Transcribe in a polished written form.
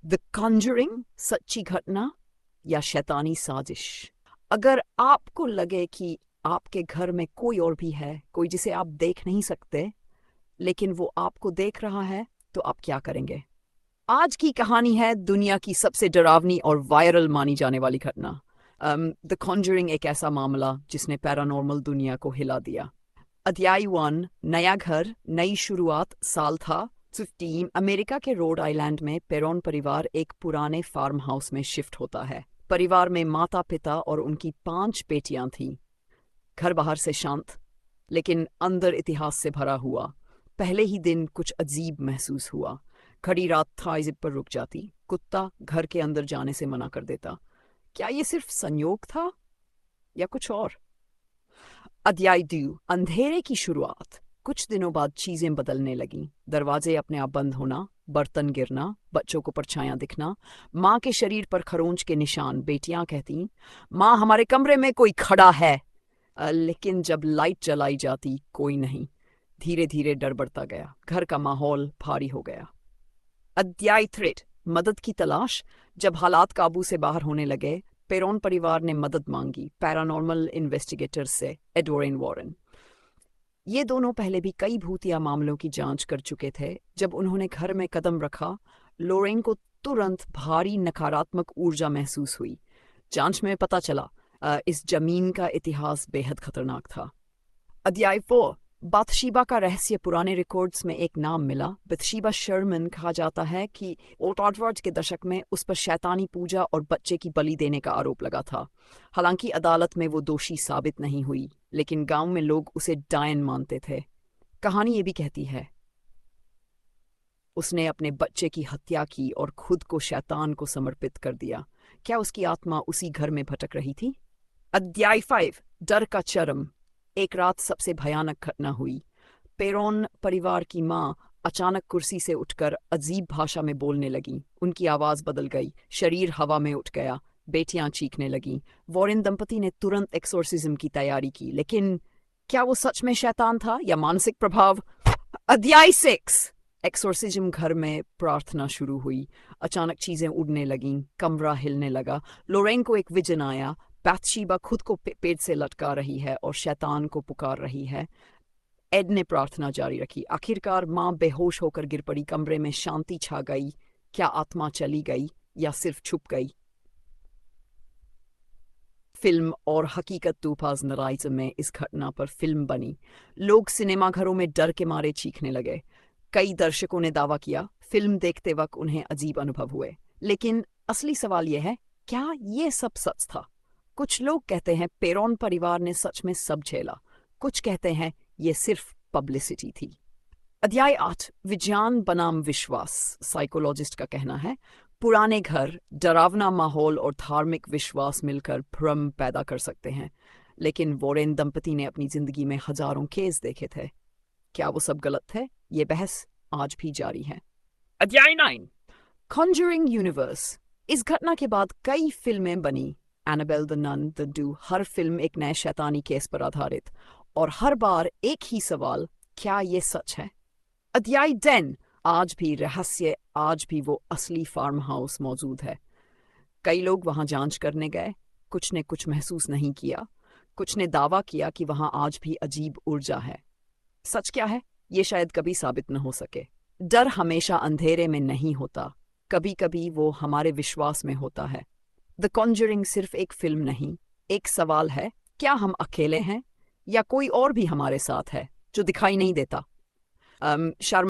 The Conjuring सच्ची घटना या शैतानी साजिश। अगर आपको लगे कि आपके घर में कोई और भी है, कोई जिसे आप देख नहीं सकते लेकिन वो आपको देख रहा है, तो आप क्या करेंगे? आज की कहानी है दुनिया की सबसे डरावनी और वायरल मानी जाने वाली घटना। द कॉन्जरिंग एक ऐसा मामला जिसने पैरानॉर्मल दुनिया को हिला दिया। अध्याय 1। नया घर, नई शुरुआत। साल था 15। अमेरिका के रोड आइलैंड में पेरोन परिवार एक पुराने फार्म हाउस में शिफ्ट होता है। परिवार में माता पिता और उनकी 5 बेटियां थीं। घर बाहर से शांत, लेकिन अंदर इतिहास से भरा हुआ। पहले ही दिन कुछ अजीब महसूस हुआ। घड़ी रात था जिप पर रुक जाती। कुत्ता घर के अंदर जाने से मना कर देता। क्या ये सिर्फ संयोग था या कुछ और? अध्याय 2। अंधेरे की शुरुआत। कुछ दिनों बाद चीजें बदलने लगीं। दरवाजे अपने आप बंद होना, बर्तन गिरना, बच्चों को परछाइयां दिखना, माँ के शरीर पर खरोंच के निशान। बेटियां कहती, माँ हमारे कमरे में कोई खड़ा है। लेकिन जब लाइट जलाई जाती, कोई नहीं। धीरे धीरे डर बढ़ता गया। घर का माहौल भारी हो गया। अध्याय 3। मदद की तलाश। जब हालात काबू से बाहर होने लगे, पेरोन परिवार ने मदद मांगी पैरानॉर्मल इन्वेस्टिगेटर से, एडोरिन वॉरेन। ये दोनों पहले भी कई भूतिया मामलों की जांच कर चुके थे। जब उन्होंने घर में कदम रखा, लोरेन को तुरंत भारी नकारात्मक ऊर्जा महसूस हुई। जांच में पता चला इस जमीन का इतिहास बेहद खतरनाक था। अध्याय 4। बाथशीबा का रहस्य। पुराने रिकॉर्ड्स में एक नाम मिला, बथशीबा शर्मन। कहा जाता है कि 1800 के दशक में उस पर शैतानी पूजा और बच्चे की बलि देने का आरोप लगा था। हालांकि अदालत में वो दोषी साबित नहीं हुई, लेकिन गांव में लोग उसे डायन मानते थे। कहानी ये भी कहती है उसने अपने बच्चे की हत्या की और खुद को शैतान को समर्पित कर दिया। क्या उसकी आत्मा उसी घर में भटक रही थी? अध्याय 5। डर का चरम। एक रात सबसे भयानक घटना हुई। पेरोन परिवार की माँ अचानक कुर्सी से उठकर अजीब भाषा में बोलने लगी। उनकी आवाज बदल गई, शरीर हवा में उठ गया। बेटियां चीखने लगीं। वॉरेन दंपति ने तुरंत एक्सोर्सिज्म की तैयारी की, लेकिन क्या वो सच में शैतान था या मानसिक प्रभाव? अध्याय 6। एक्सोर्सिज्म। घर में प्रार्थना शुरू हुई। अचानक चीजें उड़ने लगीं, कमरा हिलने लगा। लोरेन को एक विजन आया। बाथशीबा खुद को पेट से लटका रही है और शैतान को पुकार रही है। एड ने प्रार्थना जारी रखी। आखिरकार माँ बेहोश होकर गिर पड़ी। कमरे में शांति छा गई। क्या आत्मा चली गई या सिर्फ छुप गई? फिल्म और हकीकत 2000 में इस घटना पर फिल्म बनी। लोग सिनेमाघरों में डर के मारे चीखने लगे। कई दर्शकों ने दावा किया फिल्म देखते वक्त उन्हें अजीब अनुभव हुए। लेकिन असली सवाल यह है, क्या ये सब सच था? कुछ लोग कहते हैं पेरोन परिवार ने सच में सब झेला। कुछ कहते हैं ये सिर्फ पब्लिसिटी थी। अध्याय 8। विज्ञान बनाम विश्वास। साइकोलॉजिस्ट का कहना है पुराने घर, डरावना माहौल और धार्मिक विश्वास मिलकर भ्रम पैदा कर सकते हैं। लेकिन वॉरेन दंपति ने अपनी जिंदगी में हजारों केस देखे थे। क्या वो सब गलत थे? ये बहस आज भी जारी है। अध्याय 9। Conjuring universe. इस घटना के बाद कई फिल्में बनी। Annabelle the nun, the do. हर फिल्म एक नए शैतानी केस पर आधारित, और हर बार एक ही सवाल, क्या ये सच है? अध्याय 10। आज भी रहस्य, आज भी वो असली फार्म हाउस मौजूद है। कई लोग वहां जांच करने गए। कुछ ने कुछ महसूस नहीं किया। कुछ ने दावा किया कि वहां आज भी अजीब ऊर्जा है। सच क्या है, ये शायद कभी साबित न हो सके। डर हमेशा अंधेरे में नहीं होता, कभी कभी वो हमारे विश्वास में होता है। द कॉन्जरिंग सिर्फ एक फिल्म नहीं, एक सवाल है, क्या हम अकेले हैं या कोई और भी हमारे साथ है जो दिखाई नहीं देता? शार्मा